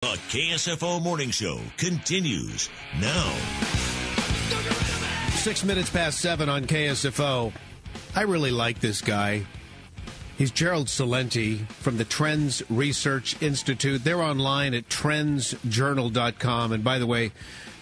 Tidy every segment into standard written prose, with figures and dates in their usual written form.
The KSFO Morning Show continues now. 6 minutes past 7 on KSFO. I really like this guy. He's Gerald Celente from the Trends Research Institute. They're online at trendsjournal.com. And by the way,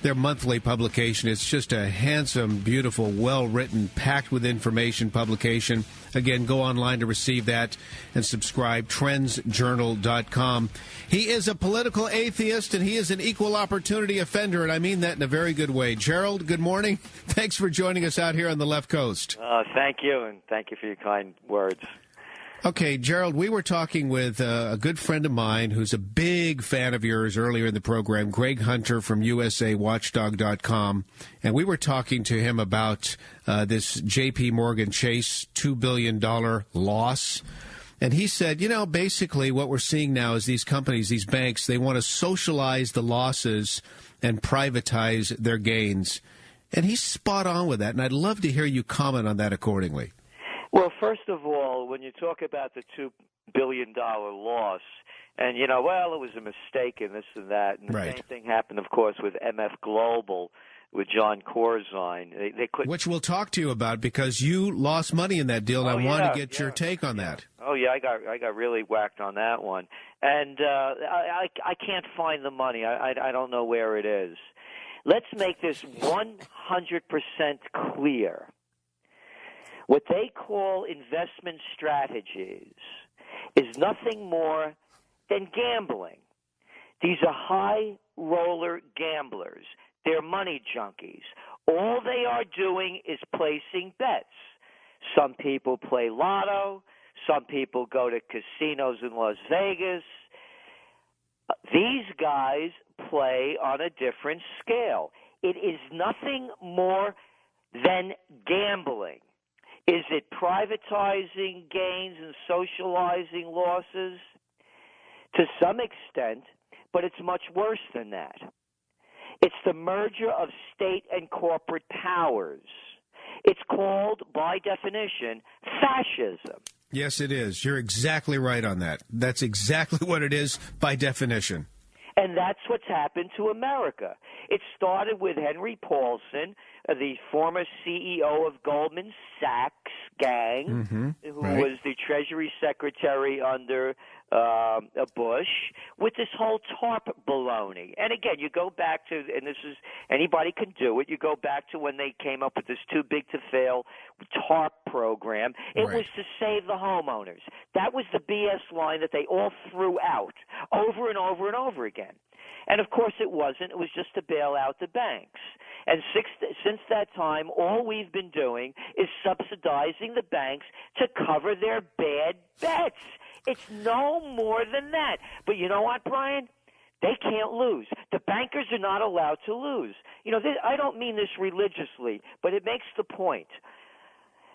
their monthly publication, it's just a handsome, beautiful, well-written, packed with information publication. Again, go online to receive that and subscribe, trendsjournal.com. He is a political atheist, and he is an equal opportunity offender, and I mean that in a very good way. Gerald, good morning. Thanks for joining us out here on the left coast. Thank you, and thank you for your kind words. Okay, Gerald, we were talking with a good friend of mine who's a big fan of yours earlier in the program, Greg Hunter from USAWatchdog.com, and we were talking to him about this J.P. Morgan Chase $2 billion loss. And he said, you know, basically what we're seeing now is these companies, these banks, they want to socialize the losses and privatize their gains. And he's spot on with that, and I'd love to hear you comment on that accordingly. Well, first of all, when you talk about the $2 billion loss, and, you know, well, it was a mistake and this and that, and the same thing happened, of course, with MF Global, with John Corzine. They couldn't. Which we'll talk to you about because you lost money in that deal, and I want to get your take on that. Oh, yeah, I got really whacked on that one. And I can't find the money. I don't know where it is. Let's make this 100% clear. What they call investment strategies is nothing more than gambling. These are high roller gamblers. They're money junkies. All they are doing is placing bets. Some people play lotto. Some people go to casinos in Las Vegas. These guys play on a different scale. It is nothing more than gambling. Is it privatizing gains and socializing losses? To some extent, but it's much worse than that. It's the merger of state and corporate powers. It's called, by definition, fascism. Yes, it is. You're exactly right on that. That's exactly what it is by definition. And that's what's happened to America. It started with Henry Paulson, the former CEO of Goldman Sachs gang, who was the Treasury Secretary under Bush, with this whole TARP baloney. And again, you go back to, and this is, anybody can do it, you go back to when they came up with this too big to fail TARP program. It was to save the homeowners. That was the BS line that they all threw out over and over and over again. And, of course, it wasn't. It was just to bail out the banks. And since that time, all we've been doing is subsidizing the banks to cover their bad bets. It's no more than that. But you know what, Brian? They can't lose. The bankers are not allowed to lose. You know, I don't mean this religiously, but it makes the point.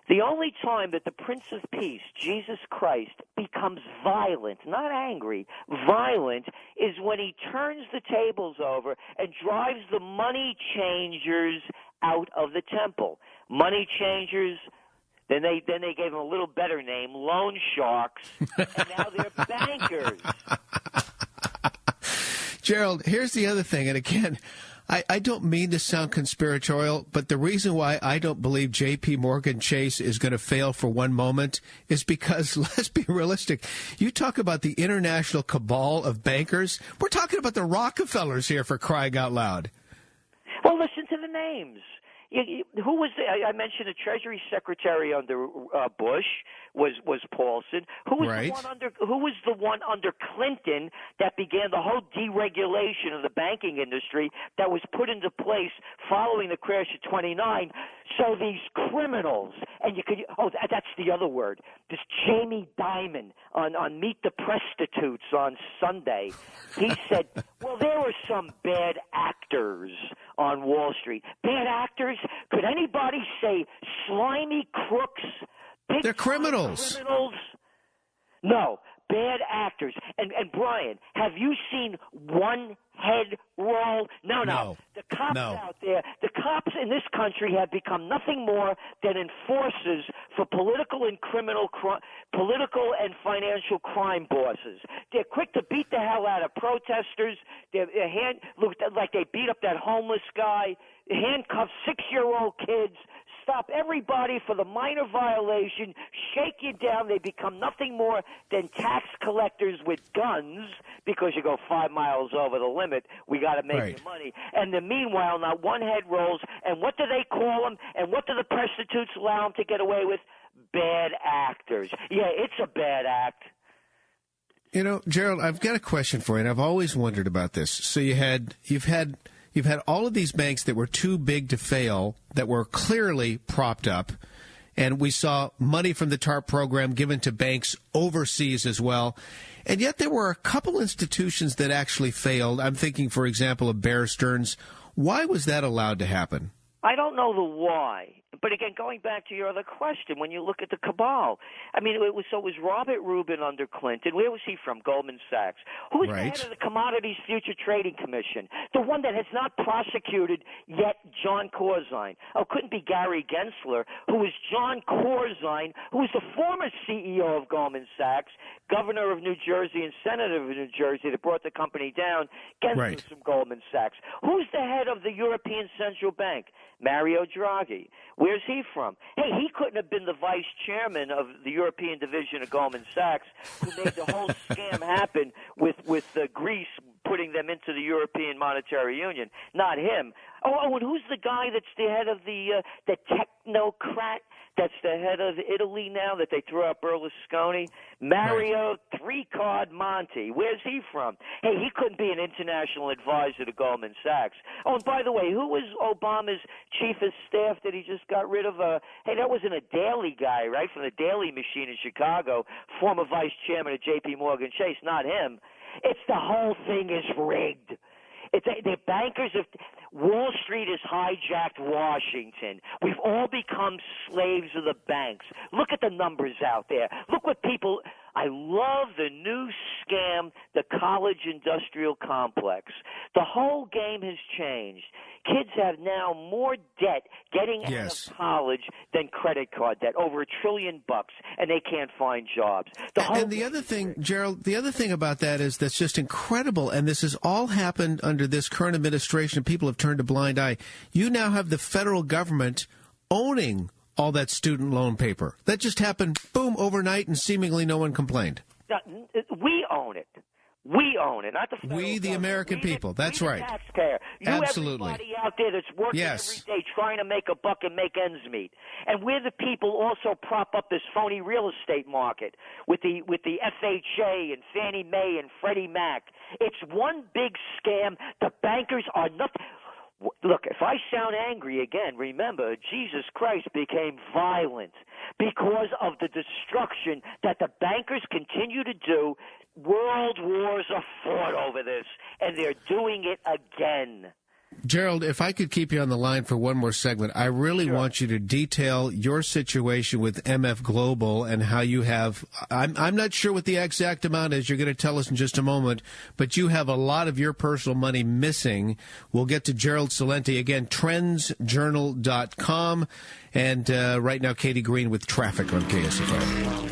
The only time that the Prince of Peace, Jesus Christ, becomes violent, not angry, violent, is when he turns the tables over and drives the money changers out of the temple. Money changers, then they gave them a little better name, loan sharks, and now they're bankers. Gerald, here's the other thing, and again, I don't mean to sound conspiratorial, but the reason why I don't believe J.P. Morgan Chase is going to fail for one moment is because, let's be realistic, you talk about the international cabal of bankers. We're talking about the Rockefellers here, for crying out loud. Well, listen to the names. Who was I mentioned the Treasury Secretary under Bush was Paulson. Who was the one under Clinton that began the whole deregulation of the banking industry that was put into place following the crash of '29? So these criminals, and that's the other word. This Jamie Dimon on Meet the Prostitutes on Sunday, he said, well, there were some bad actors on Wall Street. Bad actors? Could anybody say slimy crooks? They're criminals. No, bad actors. And Brian, have you seen one head roll? No. The cops out there, cops in this country have become nothing more than enforcers for political and financial crime bosses. They're quick to beat the hell out of protesters. Their hand looked like they beat up that homeless guy, handcuff 6-year-old kids, stop everybody for the minor violation, shake you down. They become nothing more than tax collectors with guns because you go 5 miles over the limit. We got to make your money. And then meanwhile, not one head rolls. And what do they call them? And what do the prostitutes allow them to get away with? Bad actors. Yeah, it's a bad act. You know, Gerald, I've got a question for you, and I've always wondered about this. So you've had all of these banks that were too big to fail, that were clearly propped up, and we saw money from the TARP program given to banks overseas as well. And yet there were a couple institutions that actually failed. I'm thinking, for example, of Bear Stearns. Why was that allowed to happen? I don't know the why. But again, going back to your other question, when you look at the cabal, I mean, it was Robert Rubin under Clinton. Where was he from? Goldman Sachs. Who was the head of the Commodities Future Trading Commission? The one that has not prosecuted yet John Corzine. Oh, couldn't be Gary Gensler, who was John Corzine, who was the former CEO of Goldman Sachs, governor of New Jersey and senator of New Jersey that brought the company down. Gensler's from Goldman Sachs. Who's the head of the European Central Bank? Mario Draghi. Where's he from? Hey, he couldn't have been the vice chairman of the European division of Goldman Sachs, who made the whole scam happen with Greece putting them into the European Monetary Union. Not him. Oh, and who's the guy that's the head of the technocrat that's the head of Italy now that they threw out Berlusconi? Mario Three-Card Monti. Where's he from? Hey, he couldn't be an international advisor to Goldman Sachs. Oh, and by the way, who was Obama's chief of staff that he just got rid of? Hey, that wasn't a Daly guy, right, from the Daily Machine in Chicago, former vice chairman of J.P. Morgan Chase. Not him. It's the whole thing is rigged. The bankers of Wall Street has hijacked Washington. We've all become slaves of the banks. Look at the numbers out there. Look what people. I love the new scam, the college industrial complex. The whole game has changed. Kids have now more debt getting out of college than credit card debt, over $1 trillion, and they can't find jobs. And the other thing, Gerald, the other thing about that is that's just incredible, and this has all happened under this current administration, and people have turned a blind eye. You now have the federal government owning all that student loan paper. That just happened, boom, overnight, and seemingly no one complained. We own it. We own it, not the federal We, the government. American people. That's right. The taxpayer. You, absolutely. Everybody out there that's working every day trying to make a buck and make ends meet. And we're the people also prop up this phony real estate market with the FHA and Fannie Mae and Freddie Mac. It's one big scam. The bankers are nothing. Look, if I sound angry again, remember, Jesus Christ became violent because of the destruction that the bankers continue to do. World wars are fought over this, and they're doing it again. Gerald, if I could keep you on the line for one more segment, I really want you to detail your situation with MF Global and how you have, I'm not sure what the exact amount is, you're going to tell us in just a moment, but you have a lot of your personal money missing. We'll get to Gerald Celente again, trendsjournal.com, and right now Katie Green with traffic on KSFO.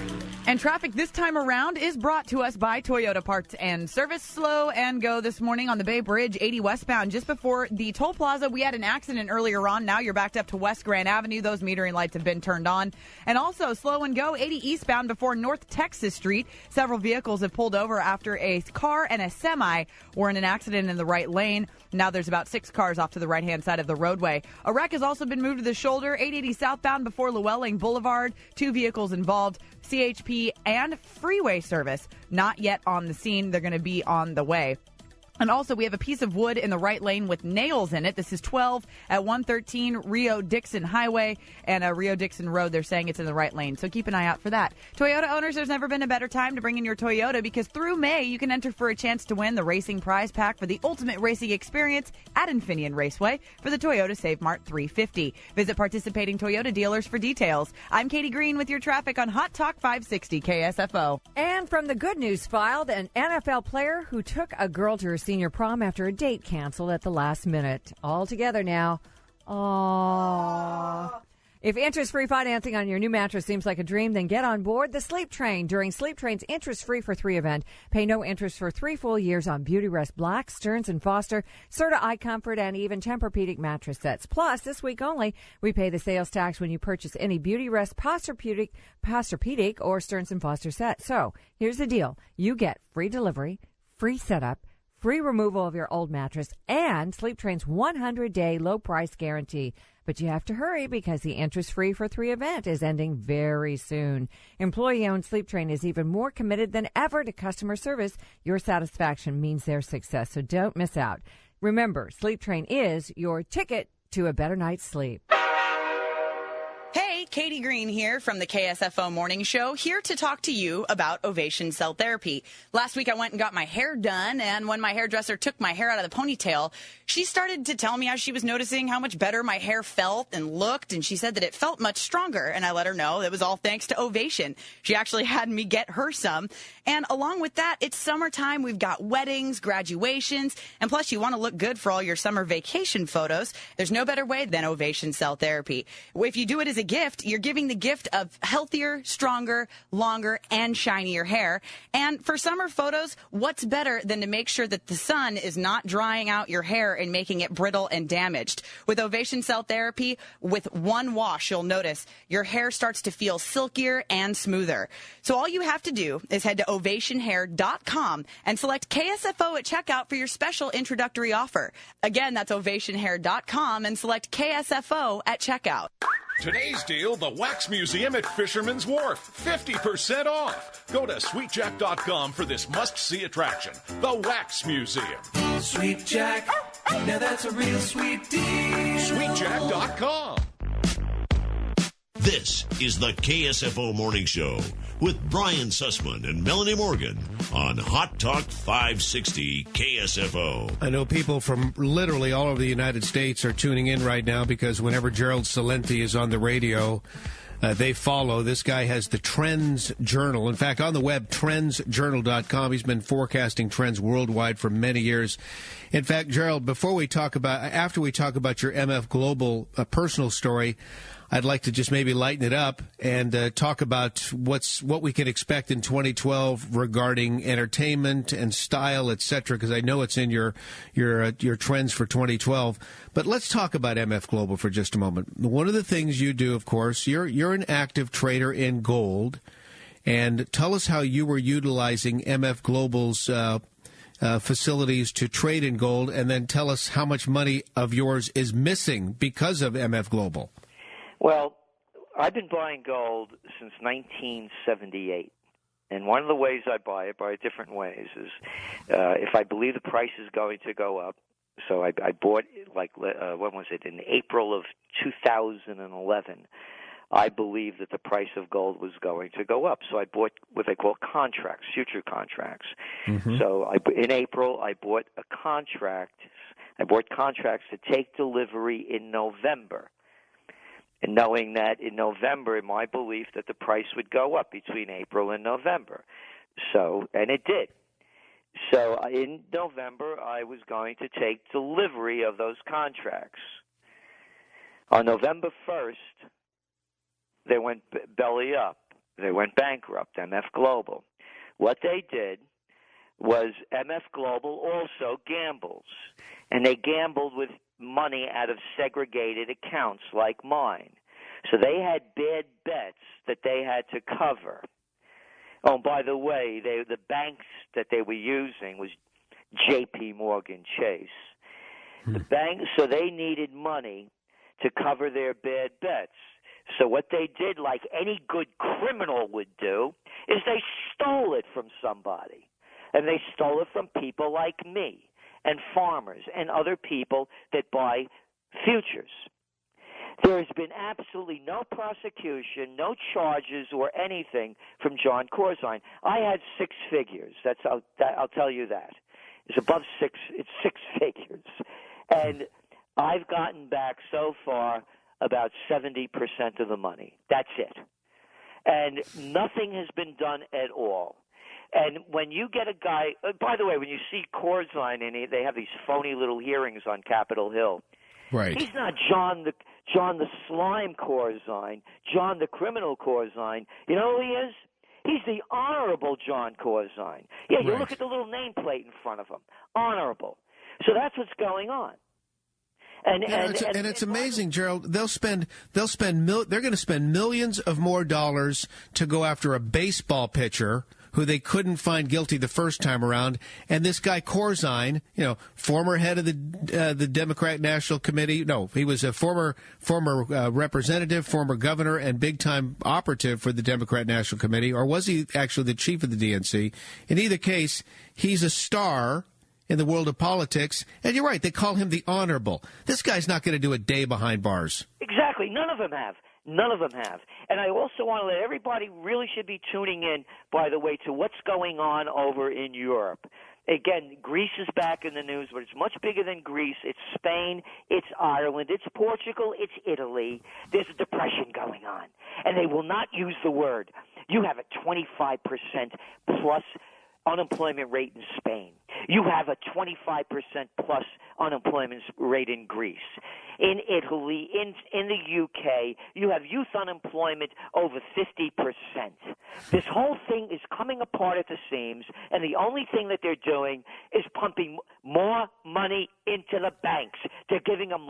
And traffic this time around is brought to us by Toyota Parts and Service. Slow and go this morning on the Bay Bridge, 80 westbound. Just before the toll plaza, we had an accident earlier on. Now you're backed up to West Grand Avenue. Those metering lights have been turned on. And also slow and go, 80 eastbound before North Texas Street. Several vehicles have pulled over after a car and a semi were in an accident in the right lane. Now there's about 6 cars off to the right-hand side of the roadway. A wreck has also been moved to the shoulder, 880 southbound before Llewellyn Boulevard. 2 vehicles involved. CHP and freeway service not yet on the scene. They're going to be on the way. And also, we have a piece of wood in the right lane with nails in it. This is 12 at 113 Rio-Dixon Highway and Rio-Dixon Road. They're saying it's in the right lane, so keep an eye out for that. Toyota owners, there's never been a better time to bring in your Toyota because through May, you can enter for a chance to win the Racing Prize Pack for the ultimate racing experience at Infineon Raceway for the Toyota Save Mart 350. Visit participating Toyota dealers for details. I'm Katie Green with your traffic on Hot Talk 560 KSFO. And from the good news file, an NFL player who took a girl to her senior prom after a date canceled at the last minute. All together now, Aww. If interest-free financing on your new mattress seems like a dream, then get on board the Sleep Train. During Sleep Train's Interest-Free for 3 event, pay no interest for 3 full years on Beautyrest Black, Stearns & Foster, Serta iComfort, and even Tempur-Pedic mattress sets. Plus, this week only, we pay the sales tax when you purchase any Beautyrest, Posturepedic, or Stearns & Foster set. So, here's the deal. You get free delivery, free setup, free removal of your old mattress, and Sleep Train's 100-day low-price guarantee. But you have to hurry because the interest-free for 3 event is ending very soon. Employee-owned Sleep Train is even more committed than ever to customer service. Your satisfaction means their success, so don't miss out. Remember, Sleep Train is your ticket to a better night's sleep. Hey, Katie Green here from the KSFO Morning Show, here to talk to you about Ovation Cell Therapy. Last week I went and got my hair done, and when my hairdresser took my hair out of the ponytail, she started to tell me how she was noticing how much better my hair felt and looked, and she said that it felt much stronger, and I let her know it was all thanks to Ovation. She actually had me get her some, and along with that, it's summertime. We've got weddings, graduations, and plus you want to look good for all your summer vacation photos. There's no better way than Ovation Cell Therapy. If you do it as a gift, you're giving the gift of healthier, stronger, longer, and shinier hair. And for summer photos, what's better than to make sure that the sun is not drying out your hair and making it brittle and damaged? With Ovation Cell Therapy, with one wash, you'll notice your hair starts to feel silkier and smoother. So all you have to do is head to ovationhair.com and select KSFO at checkout for your special introductory offer. Again, that's ovationhair.com and select KSFO at checkout. Today's deal, the Wax Museum at Fisherman's Wharf. 50% off. Go to sweetjack.com for this must-see attraction, the Wax Museum. Sweet Jack, now that's a real sweet deal. Sweetjack.com. This is the KSFO Morning Show with Brian Sussman and Melanie Morgan on Hot Talk 560 KSFO. I know people from literally all over the United States are tuning in right now because whenever Gerald Celente is on the radio, they follow. This guy has the Trends Journal. In fact, on the web, trendsjournal.com. He's been forecasting trends worldwide for many years. In fact, Gerald, after we talk about your MF Global personal story, I'd like to just maybe lighten it up and talk about what we can expect in 2012 regarding entertainment and style, etc. Because I know it's in your trends for 2012. But let's talk about MF Global for just a moment. One of the things you do, of course, you're an active trader in gold, and tell us how you were utilizing MF Global's facilities to trade in gold, and then tell us how much money of yours is missing because of MF Global. Well, I've been buying gold since 1978. And one of the ways I buy it, by different ways, is if I believe the price is going to go up. So I bought, when was it, in April of 2011. I believe that the price of gold was going to go up. So I bought what they call contracts, future contracts. Mm-hmm. So in April, I bought a contract. I bought contracts to take delivery in November. And knowing that in November, in my belief, that the price would go up between April and November. So, and it did. So in November, I was going to take delivery of those contracts. On November 1st, they went belly up. They went bankrupt, MF Global. What they did was MF Global also gambles. And they gambled with money out of segregated accounts like mine. So they had bad bets that they had to cover. Oh, and by the way, the banks that they were using was J.P. Morgan Chase. The banks, so they needed money to cover their bad bets. So what they did, like any good criminal would do, is they stole it from somebody. And they stole it from people like me and farmers and other people that buy futures. There has been absolutely no prosecution, no charges or anything from John Corzine. I had 6 figures. I'll tell you that. It's above 6. It's 6 figures. And I've gotten back so far about 70% of the money. That's it. And nothing has been done at all. And when you get a guy, by the way, when you see Corzine in it, they have these phony little hearings on Capitol Hill. Right. He's not John the slime Corzine, John the criminal Corzine. You know who he is? He's the Honorable John Corzine. Yeah, you look at the little nameplate in front of him. Honorable. So that's what's going on. And it's amazing, Gerald. They're going to spend millions of more dollars to go after a baseball pitcher who they couldn't find guilty the first time around, and this guy Corzine, former head of the Democratic National Committee. No, he was a former representative, former governor, and big time operative for the Democrat National Committee, or was he actually the chief of the DNC? In either case, he's a star in the world of politics, and you're right, they call him the Honorable. This guy's not going to do a day behind bars. Exactly. None of them have. None of them have. And I also want to let everybody really should be tuning in, by the way, to what's going on over in Europe. Again, Greece is back in the news, but it's much bigger than Greece. It's Spain, it's Ireland, it's Portugal, it's Italy. There's a depression going on. And they will not use the word. You have a 25% plus unemployment rate in Spain. You have a 25% plus unemployment rate in Greece. In Italy, in the UK, you have youth unemployment over 50%. This whole thing is coming apart at the seams, and the only thing that they're doing is pumping more money into the banks. They're giving them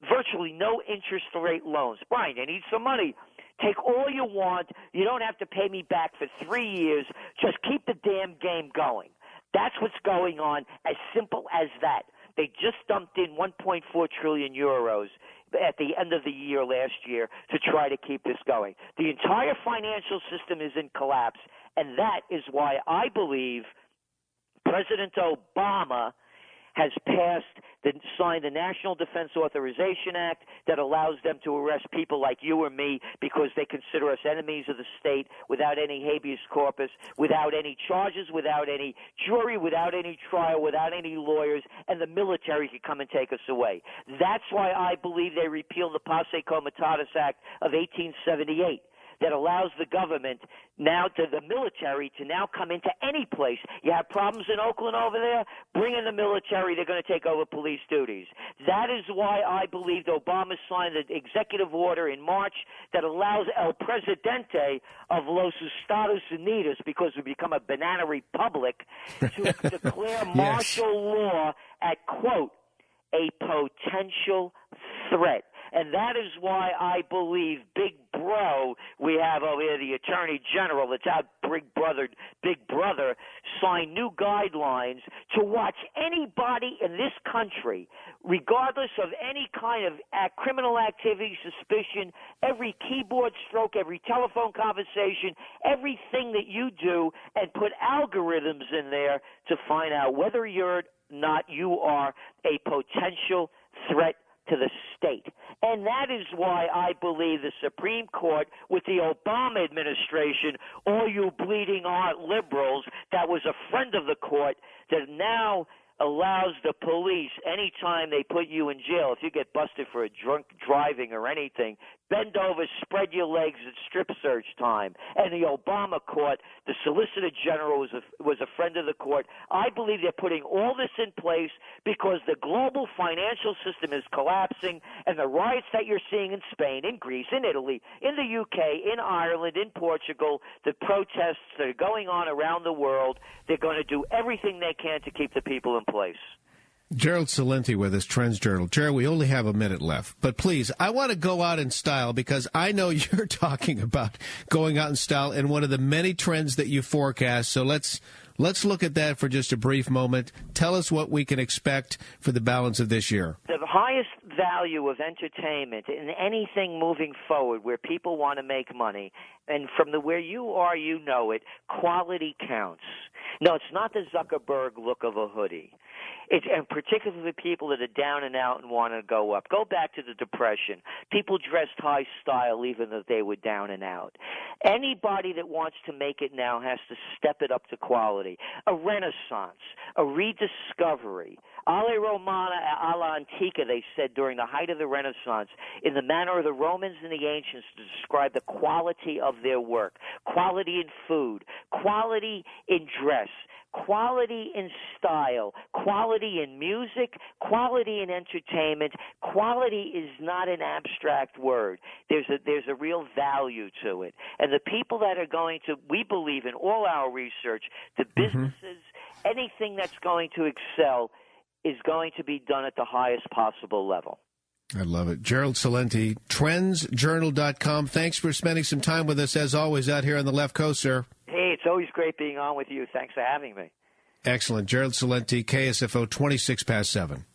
virtually no interest rate loans. Brian, they need some money. Take all you want. You don't have to pay me back for 3 years. Just keep the damn game going. That's what's going on, as simple as that. They just dumped in 1.4 trillion euros at the end of the year last year to try to keep this going. The entire financial system is in collapse, and that is why I believe President Obama has signed the National Defense Authorization Act that allows them to arrest people like you or me because they consider us enemies of the state without any habeas corpus, without any charges, without any jury, without any trial, without any lawyers, and the military can come and take us away. That's why I believe they repealed the Posse Comitatus Act of 1878. That allows the government now to the military to now come into any place. You have problems in Oakland over there? Bring in the military. They're going to take over police duties. That is why I believe Obama signed an executive order in March that allows El Presidente of Los Estados Unidos, because we become a banana republic, to declare martial law at, quote, a potential threat. And that is why I believe Big Bro, we have over here the Attorney General, that's our Big Brother, signed new guidelines to watch anybody in this country, regardless of any kind of criminal activity, suspicion, every keyboard stroke, every telephone conversation, everything that you do, and put algorithms in there to find out whether you're not you are a potential threat to the state. And that is why I believe the Supreme Court, with the Obama administration, all you bleeding heart liberals, that was a friend of the court, that now allows the police, anytime they put you in jail, if you get busted for a drunk driving or anything, bend over, spread your legs, it's strip search time. And the Obama court, the Solicitor General was a friend of the court. I believe they're putting all this in place because the global financial system is collapsing, and the riots that you're seeing in Spain, in Greece, in Italy, in the UK, in Ireland, in Portugal, the protests that are going on around the world, they're going to do everything they can to keep the people in place. Gerald Celente with us, Trends Journal. Gerald, we only have a minute left, but please, I want to go out in style because I know you're talking about going out in style and one of the many trends that you forecast. So let's look at that for just a brief moment. Tell us what we can expect for the balance of this year. The highest value of entertainment in anything moving forward where people want to make money, and from where you are, you know it, quality counts. No, it's not the Zuckerberg look of a hoodie. And particularly people that are down and out and want to go up. Go back to the Depression. People dressed high style even though they were down and out. Anybody that wants to make it now has to step it up to quality. A renaissance, a rediscovery. Ale Romana alla Antica, they said during the height of the Renaissance, in the manner of the Romans and the ancients, to describe the quality of their work. Quality in food, quality in dress, quality in style, quality in music, quality in entertainment. Quality is not an abstract word. There's a real value to it. And the people that are going to, we believe in all our research, the businesses, anything that's going to excel is going to be done at the highest possible level. I love it. Gerald Celente, trendsjournal.com. Thanks for spending some time with us, as always, out here on the left coast, sir. Hey, it's always great being on with you. Thanks for having me. Excellent. Gerald Celente, KSFO, 26 past 7.